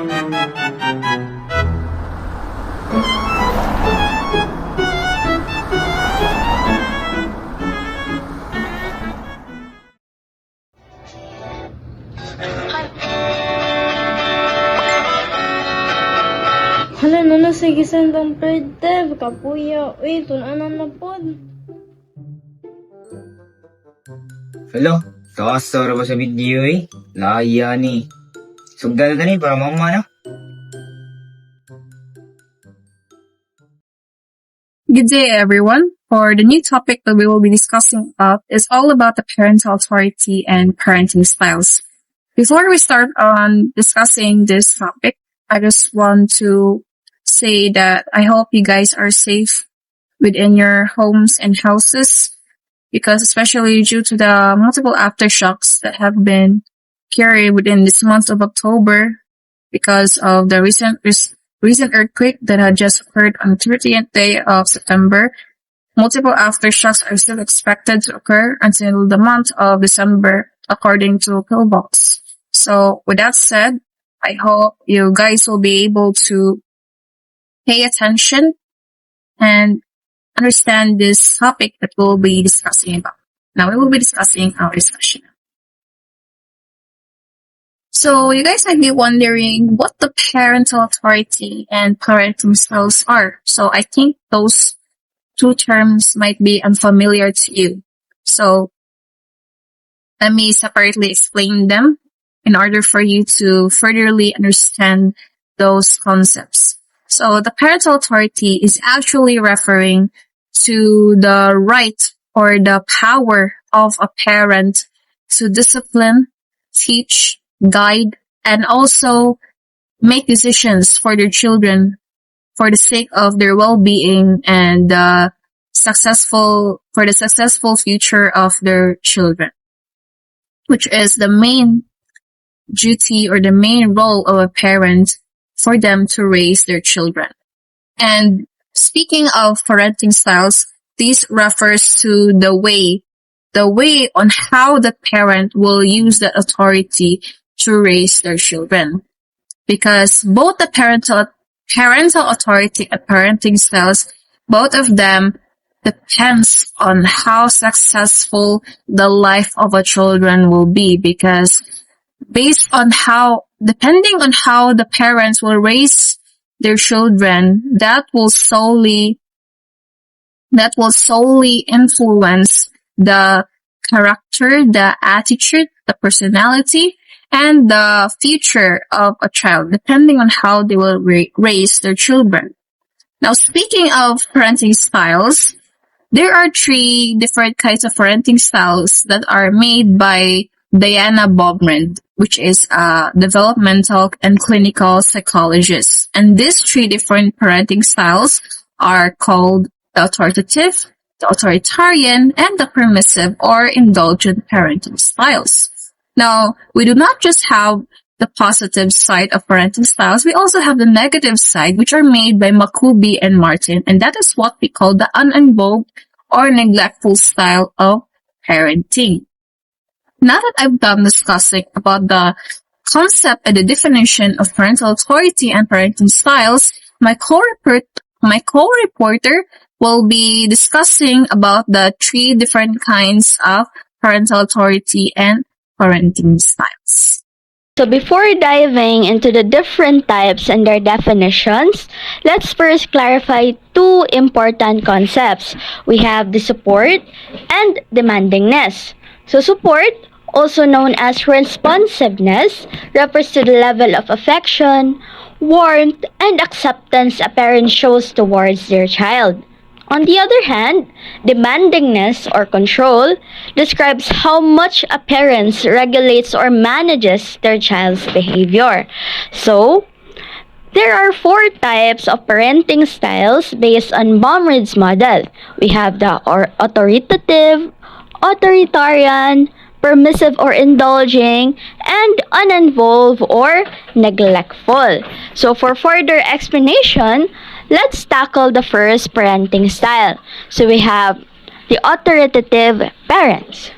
Hala, no na sige sandang Dev, kapuya. Uy, tunanan na pod. Hello, kakasta ra ba sa video eh? Laya ni. Sugdal ka ni para mamana. Good day, everyone. For the new topic that we will be discussing about is all about the parental authority and parenting styles. Before we start on discussing this topic, I just want to say that I hope you guys are safe within your homes and houses, because especially due to the multiple aftershocks that have been carried within this month of October because of the recent earthquake that had just occurred on the 30th day of September. Multiple aftershocks are still expected to occur until the month of December, according to Pillbox. So with that said, I hope you guys will be able to pay attention and understand this topic that we'll be discussing about. Now we will be discussing our discussion. So you guys might be wondering what the parental authority and parenting styles are. So I think those two terms might be unfamiliar to you. So let me separately explain them in order for you to furtherly understand those concepts. So the parental authority is actually referring to the right or the power of a parent to discipline, teach, guide, and also make decisions for their children for the sake of their well-being and the successful future of their children, which is the main duty or the main role of a parent for them to raise their children. And speaking of parenting styles, this refers to the way on how the parent will use that authority to raise their children. Because both the parental authority and parenting styles, both of them depends on how successful the life of a children will be, because depending on how the parents will raise their children, that will solely influence the character, the attitude, the personality, and the future of a child, depending on how they will raise their children. Now, speaking of parenting styles, there are 3 different kinds of parenting styles that are made by Diana Baumrind, which is a developmental and clinical psychologist. And these 3 different parenting styles are called the authoritative, the authoritarian, and the permissive or indulgent parenting styles. Now, we do not just have the positive side of parenting styles, we also have the negative side, which are made by Makubi and Martin, and that is what we call the uninvolved or neglectful style of parenting. Now that I've done discussing about the concept and the definition of parental authority and parenting styles, my co-reporter will be discussing about the 3 different kinds of parental authority and parenting styles. So before diving into the different types and their definitions, let's first clarify 2 important concepts. We have the support and demandingness. So support, also known as responsiveness, refers to the level of affection, warmth, and acceptance a parent shows towards their child. On the other hand, demandingness or control describes how much a parent regulates or manages their child's behavior. So, there are 4 types of parenting styles based on Baumrind's model. We have the authoritative, authoritarian, permissive or indulging, and uninvolved or neglectful. So for further explanation, let's tackle the first parenting style. So we have the authoritative parents.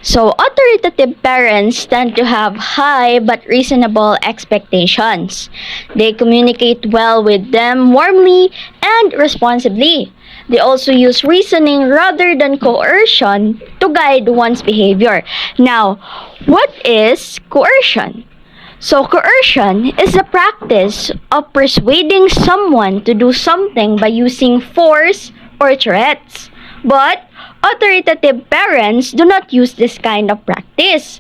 So, authoritative parents tend to have high but reasonable expectations. They communicate well with them warmly and responsibly. They also use reasoning rather than coercion to guide one's behavior. Now, what is coercion? So, coercion is the practice of persuading someone to do something by using force or threats. But authoritative parents do not use this kind of practice.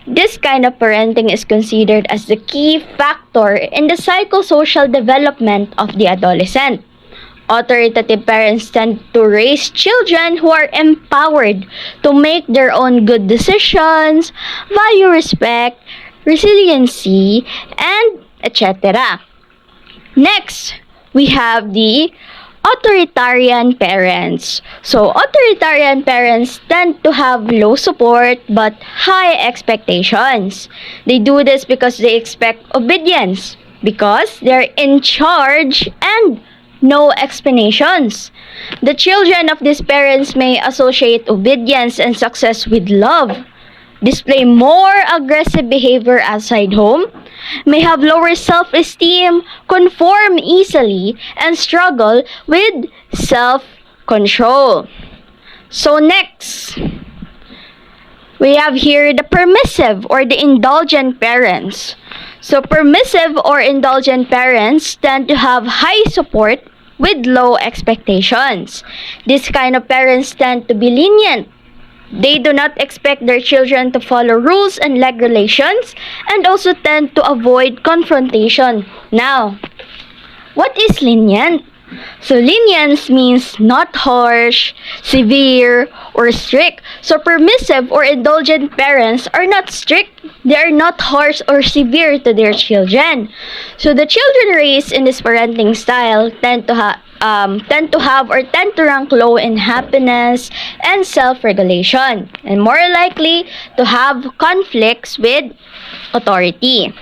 This kind of parenting is considered as the key factor in the psychosocial development of the adolescent. Authoritative parents tend to raise children who are empowered to make their own good decisions, value respect, resiliency, and etc. Next, we have the authoritarian parents. So, authoritarian parents tend to have low support but high expectations. They do this because they expect obedience, because they're in charge and no explanations. The children of these parents may associate obedience and success with love, display more aggressive behavior outside home, may have lower self-esteem, conform easily, and struggle with self-control. So next, we have here the permissive or the indulgent parents. So permissive or indulgent parents tend to have high support with low expectations. This kind of parents tend to be lenient. They do not expect their children to follow rules and regulations and also tend to avoid confrontation. Now, what is lenient? So lenience means not harsh, severe, or strict. So permissive or indulgent parents are not strict. They are not harsh or severe to their children. So the children raised in this parenting style tend to rank low in happiness and self-regulation, and more likely to have conflicts with authority.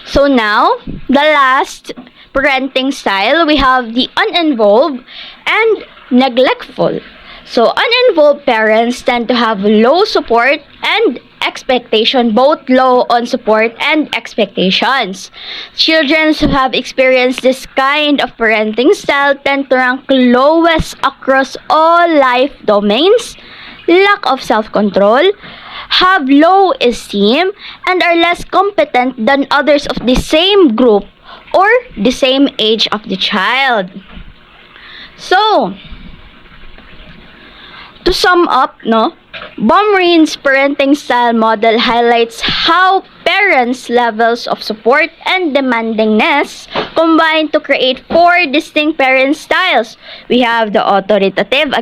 So now, the last parenting style, we have the uninvolved and neglectful. So, uninvolved parents tend to have low support and expectation, both low on support and expectations. Children who have experienced this kind of parenting style tend to rank lowest across all life domains, lack of self-control, have low esteem, and are less competent than others of the same group or the same age of the child. So, to sum up, Baumrein's parenting style model highlights how parents' levels of support and demandingness combine to create four distinct parent styles. We have the authoritative,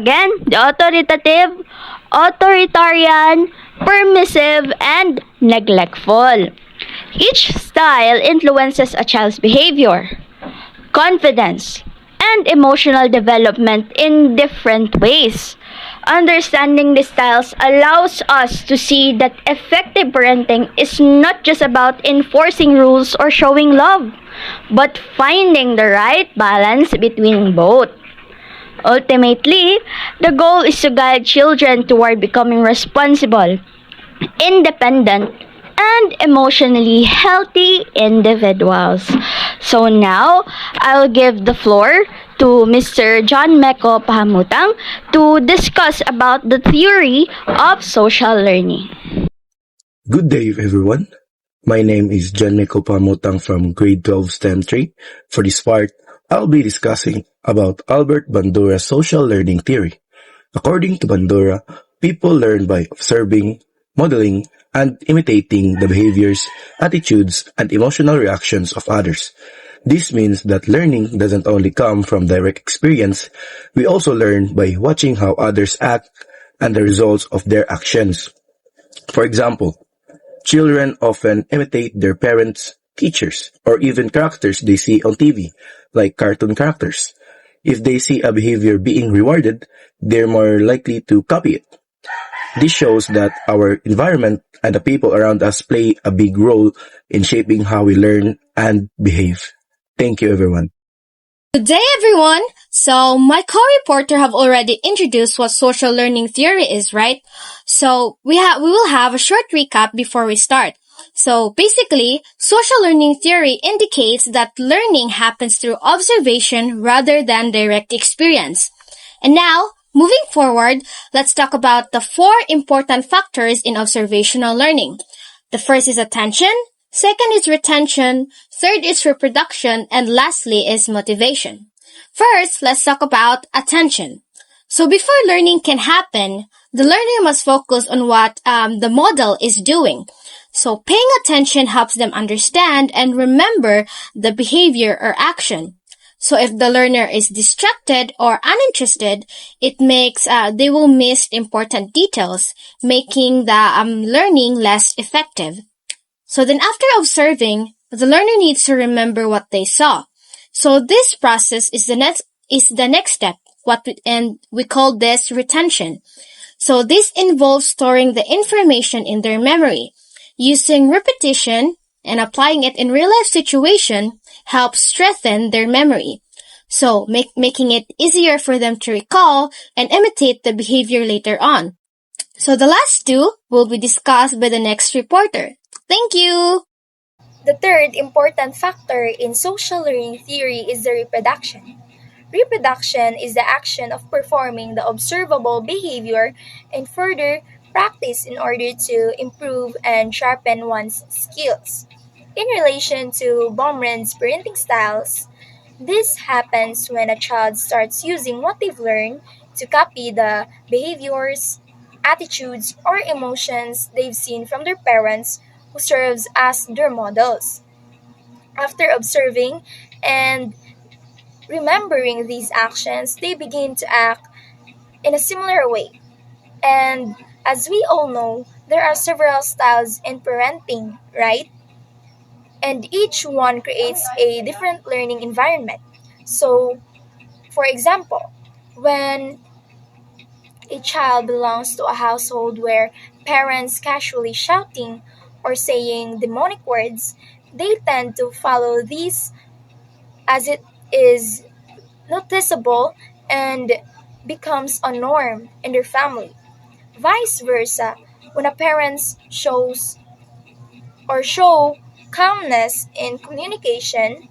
authoritarian, permissive, and neglectful. Each style influences a child's behavior, confidence, and emotional development in different ways. Understanding these styles allows us to see that effective parenting is not just about enforcing rules or showing love, but finding the right balance between both. Ultimately, the goal is to guide children toward becoming responsible, independent, and emotionally healthy individuals. So now, I'll give the floor to Mr. John Meko Pahamutang to discuss about the theory of social learning. Good day, everyone. My name is John Meko Pahamutang from Grade 12 STEM 3. For this part, I'll be discussing about Albert Bandura's social learning theory. According to Bandura, people learn by observing, modeling, and imitating the behaviors, attitudes, and emotional reactions of others. This means that learning doesn't only come from direct experience, we also learn by watching how others act and the results of their actions. For example, children often imitate their parents, teachers, or even characters they see on TV, like cartoon characters. If they see a behavior being rewarded, they're more likely to copy it. This shows that our environment and the people around us play a big role in shaping how we learn and behave. Thank you, everyone. Good day, everyone! So my co-reporter have already introduced what social learning theory is, right? So we will have a short recap before we start. So basically, social learning theory indicates that learning happens through observation rather than direct experience. And now, moving forward, let's talk about the 4 important factors in observational learning. The first is attention, second is retention, third is reproduction, and lastly is motivation. First, let's talk about attention. So before learning can happen, the learner must focus on what the model is doing. So paying attention helps them understand and remember the behavior or action. So if the learner is distracted or uninterested, it makes they will miss important details, making the learning less effective. So then after observing, the learner needs to remember what they saw. So this process is the next step, and we call this retention. So this involves storing the information in their memory. Using repetition and applying it in real-life situation helps strengthen their memory. So making it easier for them to recall and imitate the behavior later on. So the last 2 will be discussed by the next reporter. Thank you! The third important factor in social learning theory is the reproduction. Reproduction is the action of performing the observable behavior and further practice in order to improve and sharpen one's skills. In relation to Baumann's parenting styles, this happens when a child starts using what they've learned to copy the behaviors, attitudes, or emotions they've seen from their parents who serves as their models. After observing and remembering these actions, they begin to act in a similar way. And as we all know, there are several styles in parenting, right? And each one creates a different learning environment. So, for example, when a child belongs to a household where parents casually shouting or saying demonic words, they tend to follow these as it is noticeable and becomes a norm in their family. Vice versa, when a parent show calmness in communication,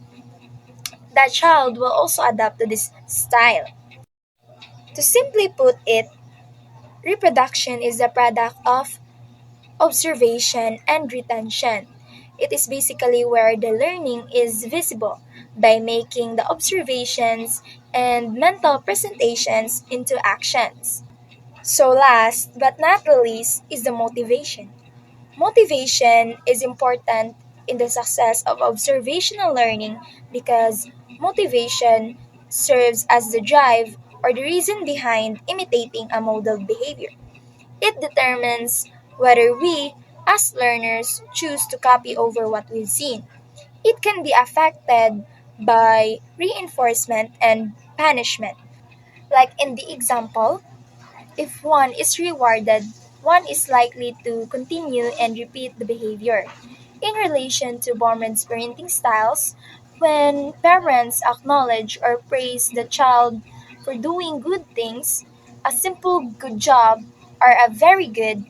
that child will also adapt to this style. To simply put it, reproduction is the product of observation and retention. It is basically where the learning is visible by making the observations and mental presentations into actions. So, last but not the least, is the motivation. Motivation is important in the success of observational learning because motivation serves as the drive or the reason behind imitating a modeled behavior. It determines whether we, as learners, choose to copy over what we've seen. It can be affected by reinforcement and punishment. Like in the example, if one is rewarded, one is likely to continue and repeat the behavior. In relation to Borman's parenting styles, when parents acknowledge or praise the child for doing good things, a simple good job or a very good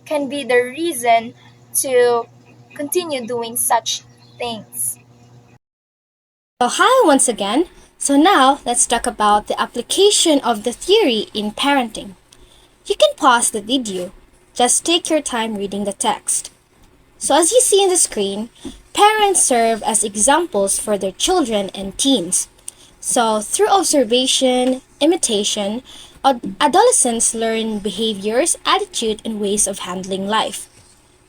can be the reason to continue doing such things. So hi once again. So now let's talk about the application of the theory in parenting. You can pause the video. Just take your time reading the text. So as you see in the screen, parents serve as examples for their children and teens. So through observation, imitation, adolescents learn behaviors, attitude, and ways of handling life.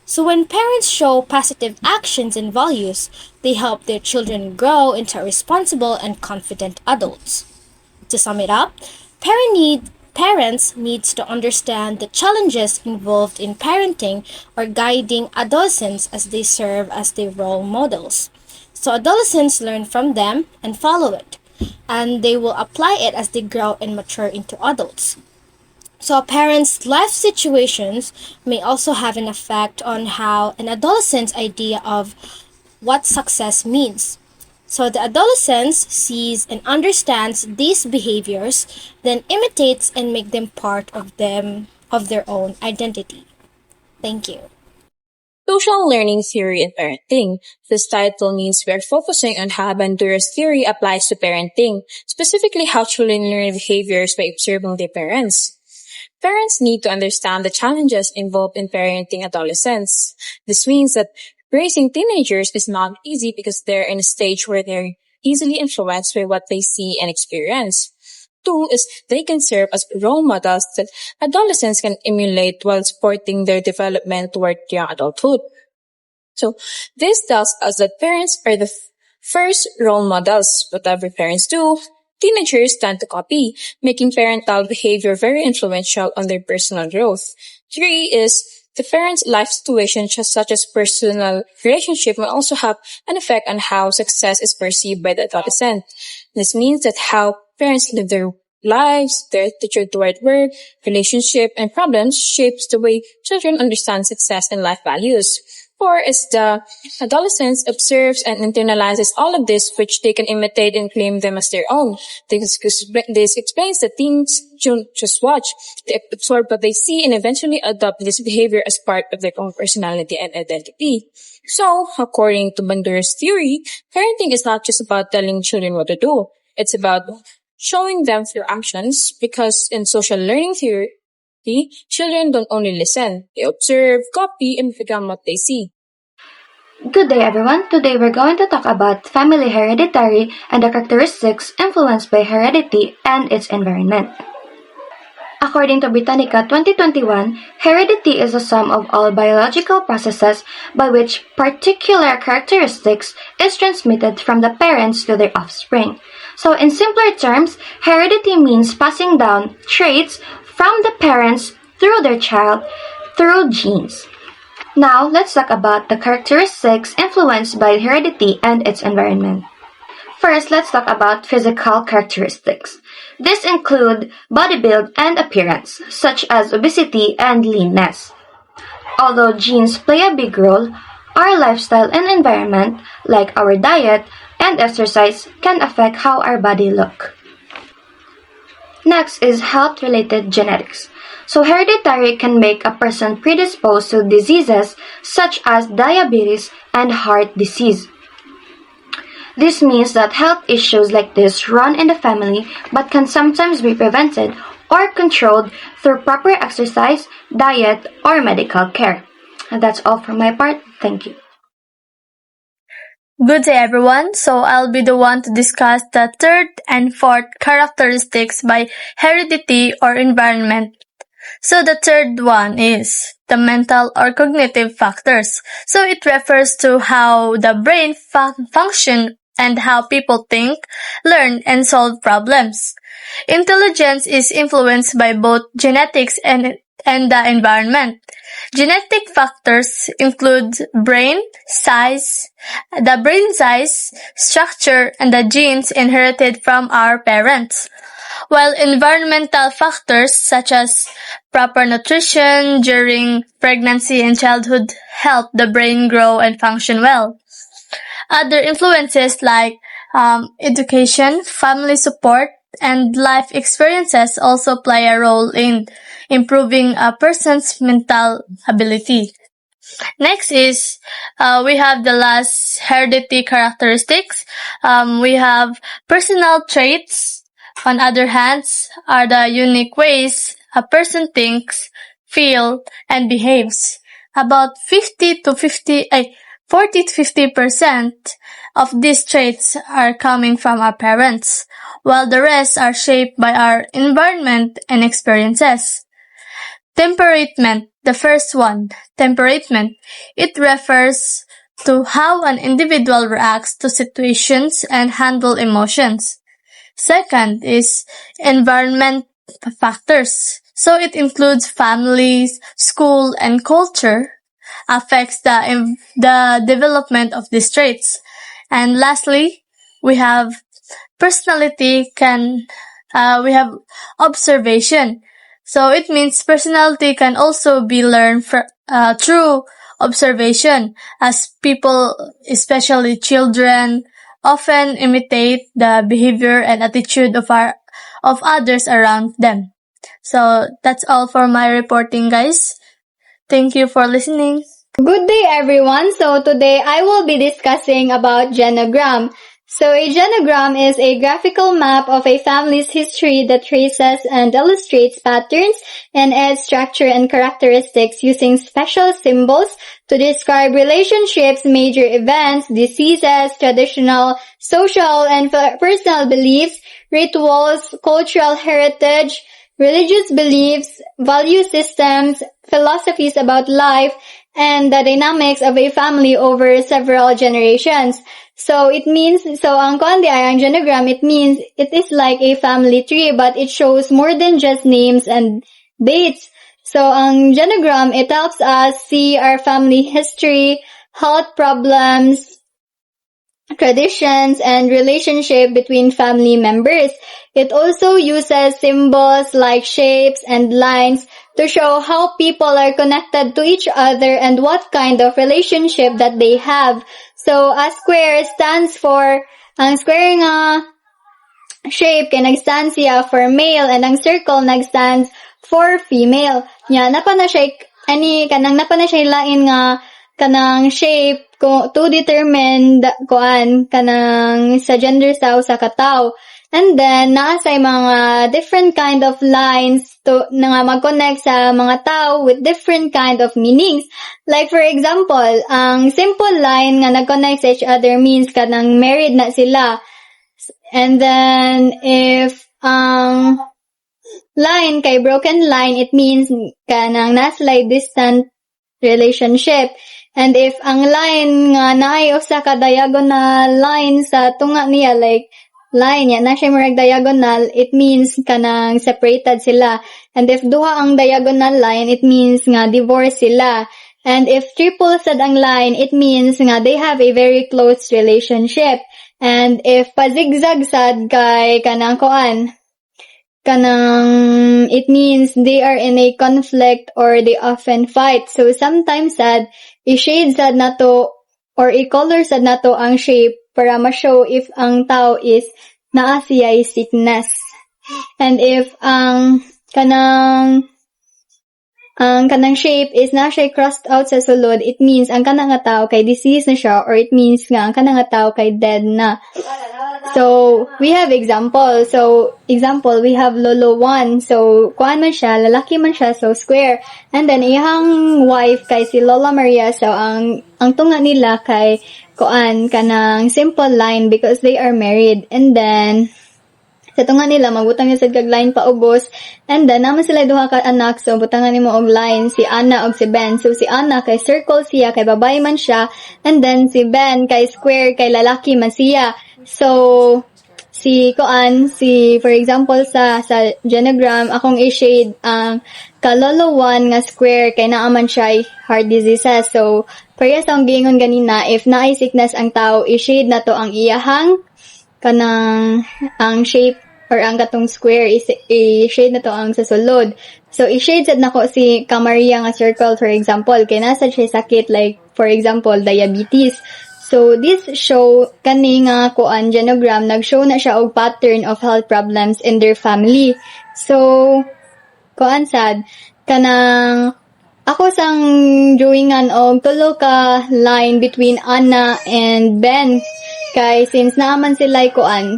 So when parents show positive actions and values, they help their children grow into responsible and confident adults. To sum it up, parents needs to understand the challenges involved in parenting or guiding adolescents as they serve as their role models. So adolescents learn from them and follow it, and they will apply it as they grow and mature into adults. So a parent's life situations may also have an effect on how an adolescent's idea of what success means. So the adolescence sees and understands these behaviors, then imitates and make them part of their own identity. Thank you. Social Learning Theory in Parenting. This title means we are focusing on how Bandura's theory applies to parenting, specifically how children learn behaviors by observing their parents. Parents need to understand the challenges involved in parenting adolescents. This means that raising teenagers is not easy because they're in a stage where they're easily influenced by what they see and experience. Two is they can serve as role models that adolescents can emulate while supporting their development toward young adulthood. So this tells us that parents are the first role models. Whatever parents do, teenagers tend to copy, making parental behavior very influential on their personal growth. Three is the parent's life situation, such as personal relationship, will also have an effect on how success is perceived by the adolescent. This means that how parents live their lives, their attitude toward work, relationship, and problems shapes the way children understand success and life values. Four is the adolescence observes and internalizes all of this, which they can imitate and claim them as their own. This explains that teens don't just watch, they absorb what they see and eventually adopt this behavior as part of their own personality and identity. So, according to Bandura's theory, parenting is not just about telling children what to do. It's about showing them through actions, because in social learning theory, children don't only listen, they observe, copy, and become what they see. Good day everyone. Today we're going to talk about family hereditary and the characteristics influenced by heredity and its environment. According to Britannica 2021, heredity is a sum of all biological processes by which particular characteristics is transmitted from the parents to their offspring. So in simpler terms, heredity means passing down traits from the parents through their child through genes. Now, let's talk about the characteristics influenced by heredity and its environment. First, let's talk about physical characteristics. These include body build and appearance, such as obesity and leanness. Although genes play a big role, our lifestyle and environment, like our diet and exercise, can affect how our body look. Next is health-related genetics. So hereditary can make a person predisposed to diseases such as diabetes and heart disease. This means that health issues like this run in the family but can sometimes be prevented or controlled through proper exercise, diet, or medical care. And that's all from my part. Thank you. Good day everyone. So I'll be the one to discuss the third and fourth characteristics by heredity or environment. So the third one is the mental or cognitive factors. So it refers to how the brain function and how people think, learn, and solve problems. Intelligence is influenced by both genetics and the environment. Genetic factors include the brain size, structure, and the genes inherited from our parents. While environmental factors such as proper nutrition during pregnancy and childhood help the brain grow and function well. Other influences like education, family support, and life experiences also play a role in improving a person's mental ability. Next is, we have the last heredity characteristics. We have personal traits. On other hands, are the unique ways a person thinks, feels, and behaves. About 40 to 50% of these traits are coming from our parents, while the rest are shaped by our environment and experiences. Temperament, the first one, temperament. It refers to how an individual reacts to situations and handle emotions. Second is environment factors. So it includes families, school, and culture affects the development of these traits. And lastly, we have personality we have observation. So it means personality can also be learned through observation, as people, especially children, often imitate the behavior and attitude of others around them. So that's all for my reporting, guys. Thank you for listening. Good day, everyone. So today I will be discussing about genogram. So a genogram is a graphical map of a family's history that traces and illustrates patterns in its structure and characteristics using special symbols to describe relationships, major events, diseases, traditional, social, and personal beliefs, rituals, cultural heritage, religious beliefs, value systems, philosophies about life, and the dynamics of a family over several generations. So ang kundi ay ang genogram, it means it is like a family tree, but it shows more than just names and dates. So ang genogram, it helps us see our family history, health problems, traditions, and relationship between family members. It also uses symbols like shapes and lines to show how people are connected to each other and what kind of relationship that they have. So, a square stands for, ang square nga shape kay nagstand siya for male and ang circle nagstands for female. Nya, napa na siya lain nga kanang shape to determine kanang sa gender sa katao. And then, naasay mga different kind of lines na mag-connect sa mga tao with different kind of meanings. Like for example, ang simple line nga nag-connect sa each other means kanang married na sila. And then, if ang line kay broken line, it means kanang nasa distant relationship. And if ang line nga naay usa ka diagonal line sa tunga niya, like line yan na siya murag diagonal, it means kanang separated sila. And if duha ang diagonal line, it means nga divorce sila. And if triple sad ang line, it means nga they have a very close relationship. And if pa-zigzag sad kay kanang it means they are in a conflict or they often fight. So sometimes sad, i-shade sad nato or i-color sad nato ang shape para ma-show if ang tao is naa siya'y sickness. And if ang kanang shape is na siya crossed out sa sulod, it means ang kanang nga tao kay disease na siya, or it means nga ang kanang nga tao kay dead na. So, we have example. So, example, we have Lolo 1. So, kuan man siya, lalaki man siya, so square. And then, iyang wife kay si Lola Maria, so ang tunga nila kay kanang simple line because they are married. And then, sa tunga nila, magbutang niya sa kag line paubos. And then, naman sila duha ka anak, so butangan nimo og line, si Anna og si Ben. So, si Anna kay circle siya, kay babae man siya. And then, si Ben kay square, kay lalaki man siya. So, for example, sa genogram, akong i-shade ang kalolo 1 nga square, kay naaman siya heart diseases. So, parehas ang gingon ganina, if naay sickness ang tao, i-shade na to ang iyahang kanang ang shape or ang katong square, i-shade na to ang sa sulod. So, i-shade sad nako si Kamaria nga circle, for example, kay nasa siya sakit, like, for example, diabetes. So, this show, kani nga genogram, nag-show na siya og pattern of health problems in their family. So, sad, kanang, ako sang drawingan og tulo ka line between Anna and Ben. Kay since naaman sila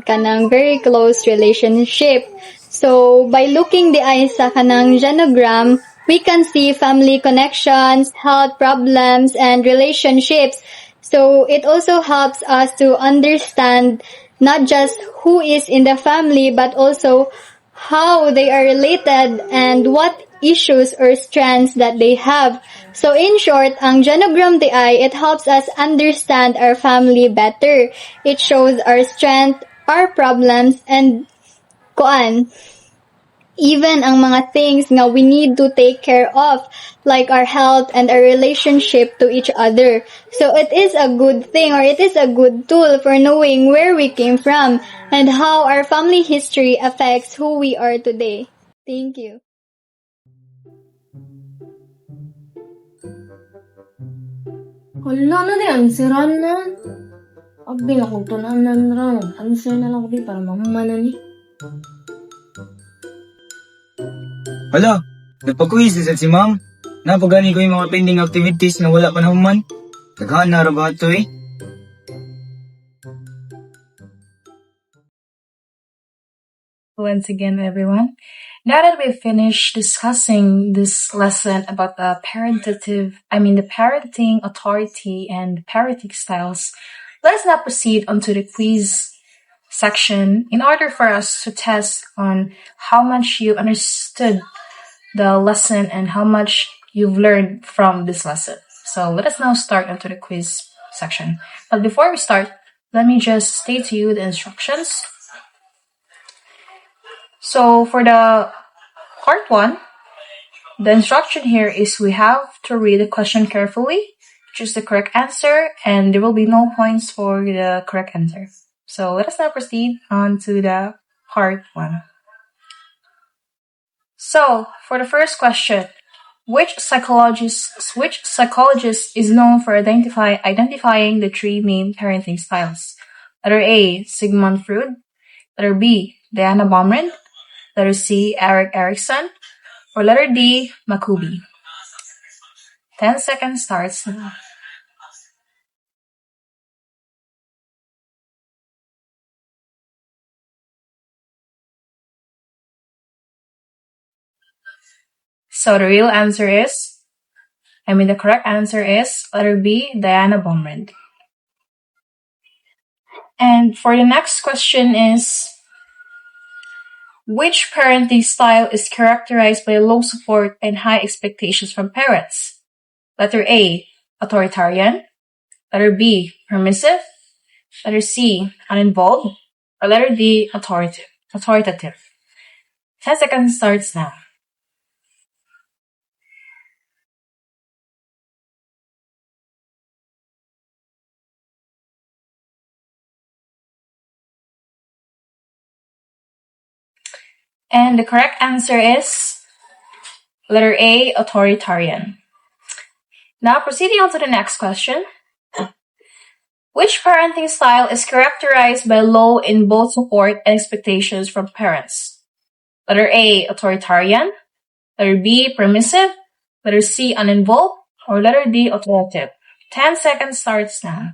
kanang very close relationship. So, by looking the eyes sa kanang genogram, we can see family connections, health problems, and relationships. So, it also helps us to understand not just who is in the family, but also how they are related and what issues or strengths that they have. So, in short, ang genogram it helps us understand our family better. It shows our strength, our problems, and even ang mga things nga we need to take care of, like our health and our relationship to each other. So it is a good thing, or it is a good tool for knowing where we came from and how our family history affects who we are today. Thank you. Hala na yan, sira na. Abi na kung tunanan raw. Answer na lang ko di para mamamanan ni. Hala, nagpa-quiz sad si ma'am. Napagani ko yung mga pending activities na wala pa na human. Daghan na ra ba ito eh? Once again, everyone. Now that we've finished discussing this lesson about the parenting authority and parenting styles, let's now proceed onto the quiz section in order for us to test on how much you understood the lesson and how much you've learned from this lesson. So let us now start onto the quiz section. But before we start, let me just state to you the instructions. So for the part 1, the instruction here is we have to read the question carefully, choose the correct answer, and there will be no points for the correct answer. So let us now proceed on to the part 1. So for the first question, which psychologist is known for identifying the 3 main parenting styles? Letter A, Sigmund Freud. Letter B, Diana Baumrind. Letter C, Erik Erikson. Or letter D, Makubi. 10 seconds starts now. So the correct answer is letter B, Diana Baumrind. And for the next question is, which parenting style is characterized by low support and high expectations from parents? Letter A, authoritarian. Letter B, permissive. Letter C, uninvolved. Or letter D, authoritative. 10 seconds starts now. And the correct answer is letter A, authoritarian. Now proceeding on to the next question. Which parenting style is characterized by low in both support and expectations from parents? Letter A, authoritarian. Letter B, permissive. Letter C, uninvolved. Or letter D, authoritative. 10 seconds starts now.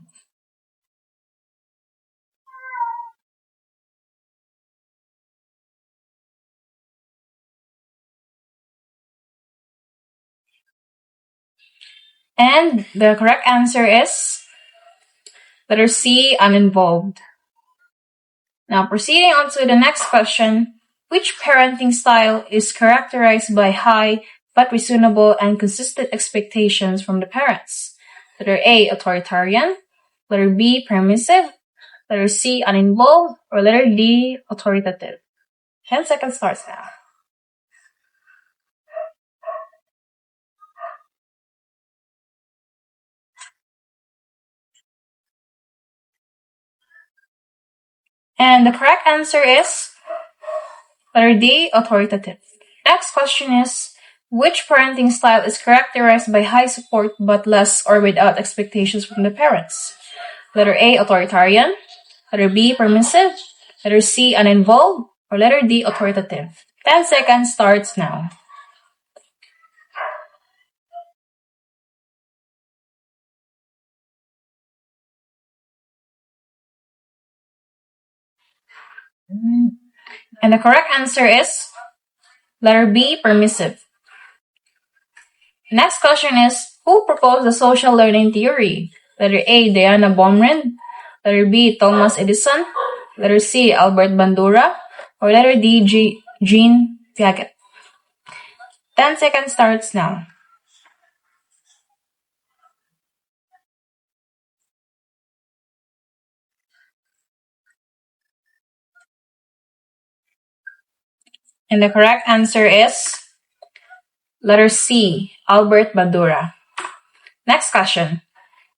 And the correct answer is letter C, uninvolved. Now proceeding on to the next question. Which parenting style is characterized by high but reasonable and consistent expectations from the parents? Letter A, authoritarian. Letter B, permissive. Letter C, uninvolved. Or letter D, authoritative. 10 seconds starts now. And the correct answer is letter D, authoritative. Next question is, which parenting style is characterized by high support but less or without expectations from the parents? Letter A, authoritarian. Letter B, permissive. Letter C, uninvolved. Or letter D, authoritative. 10 seconds starts now. And the correct answer is letter B, permissive. Next question is, who proposed the social learning theory? Letter A, Diana Baumrind. Letter B, Thomas Edison. Letter C, Albert Bandura. Or letter D, Jean Piaget. 10 seconds starts now. And the correct answer is letter C, Albert Bandura. Next question.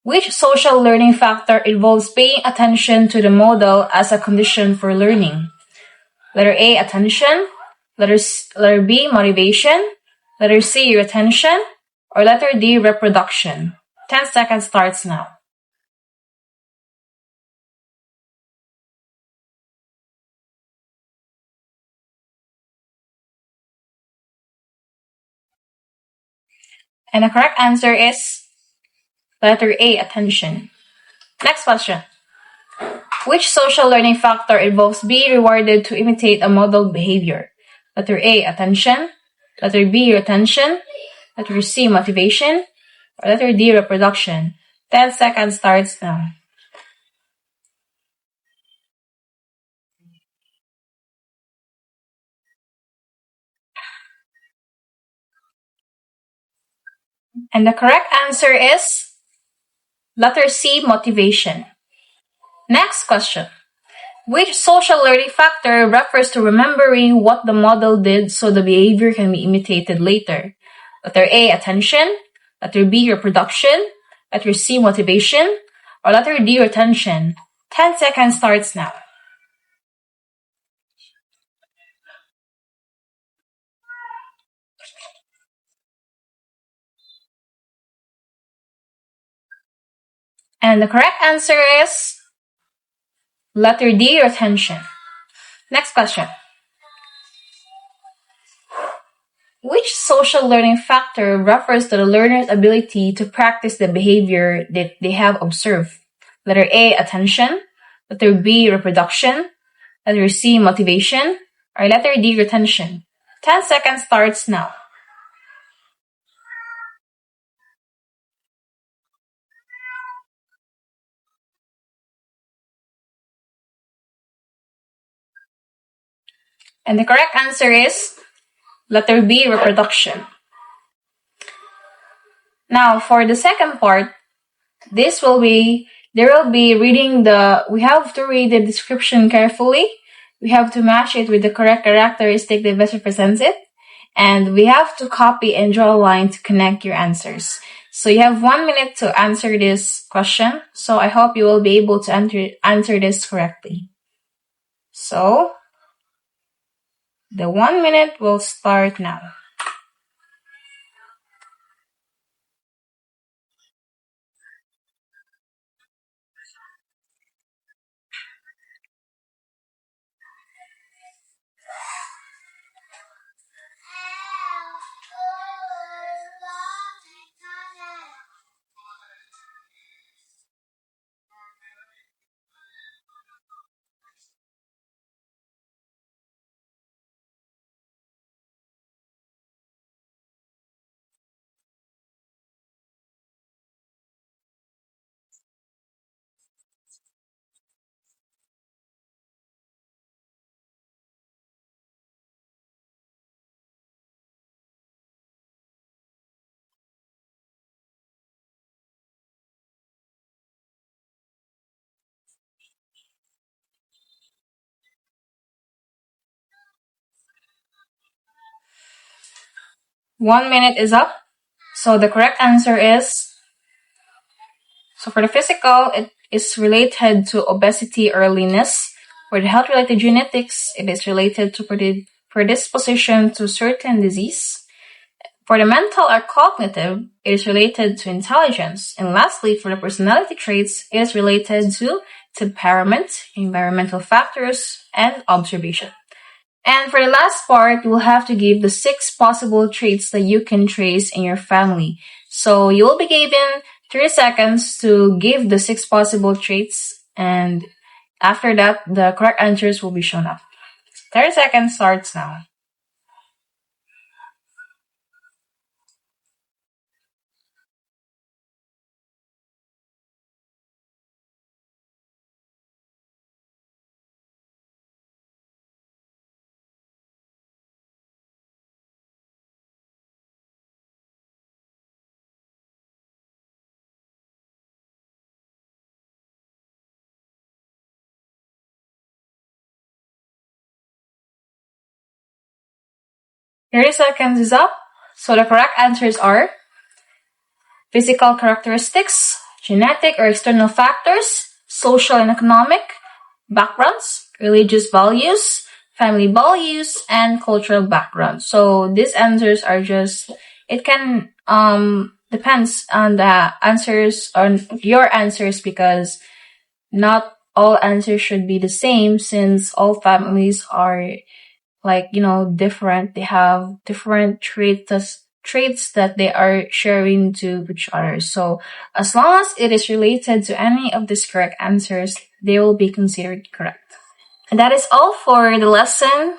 Which social learning factor involves paying attention to the model as a condition for learning? Letter A, attention. Letter B, motivation. Letter C, retention. Or letter D, reproduction. 10 seconds starts now. And the correct answer is letter A, attention. Next question. Which social learning factor involves being rewarded to imitate a model behavior? Letter A, attention. Letter B, retention. Letter C, motivation. Or letter D, reproduction. 10 seconds starts now. And the correct answer is letter C, motivation. Next question. Which social learning factor refers to remembering what the model did so the behavior can be imitated later? Letter A, attention. Letter B, reproduction. Letter C, motivation. Or letter D, retention. 10 seconds starts now. And the correct answer is letter D, retention. Next question. Which social learning factor refers to the learner's ability to practice the behavior that they have observed? Letter A, attention. Letter B, reproduction. Letter C, motivation. Or letter D, retention. 10 seconds starts now. And the correct answer is letter B, reproduction. Now, for the second part, we have to read the description carefully. We have to match it with the correct characteristic that best represents it. And we have to copy and draw a line to connect your answers. So you have 1 minute to answer this question. So I hope you will be able to answer this correctly. So, the 1 minute will start now. One minute is up. So the correct answer is, so for the physical, it is related to obesity or leanness. For the health-related genetics, it is related to predisposition to certain disease. For the mental or cognitive, it is related to intelligence. And lastly, for the personality traits, it is related to temperament, environmental factors, and observation. And for the last part, you will have to give the 6 possible traits that you can trace in your family. So you will be given 30 seconds to give the 6 possible traits, and after that, the correct answers will be shown up. 30 seconds starts now. Thirty seconds is up. So the correct answers are physical characteristics, genetic or external factors, social and economic backgrounds, religious values, family values, and cultural background. So these answers are just, it can depends on the answers, on your answers, because not all answers should be the same, since all families are different. They have different traits that they are sharing to each other. So as long as it is related to any of these correct answers, they will be considered correct. And that is all for the lesson.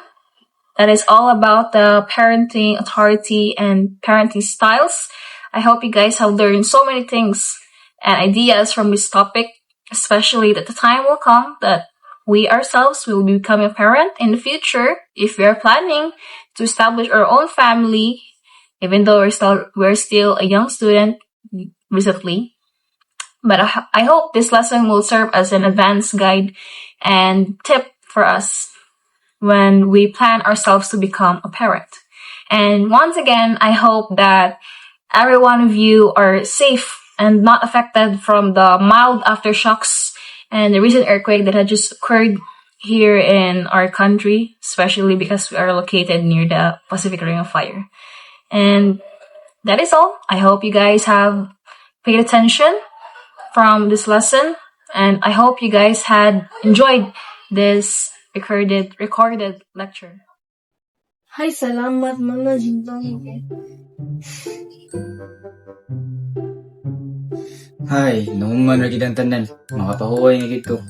That is all about the parenting authority and parenting styles. I hope you guys have learned so many things and ideas from this topic, especially that the time will come that we ourselves will become a parent in the future if we are planning to establish our own family, even though we're still a young student recently. But I hope this lesson will serve as an advanced guide and tip for us when we plan ourselves to become a parent. And once again, I hope that every one of you are safe and not affected from the mild aftershocks and the recent earthquake that had just occurred here in our country, especially because we are located near the Pacific Ring of Fire. And that is all. I hope you guys have paid attention from this lesson, and I hope you guys had enjoyed this recorded lecture. Hay, salamat mga Jintong. Hay, nahuman ra gid ang tanan. Makapahuway na gid ko.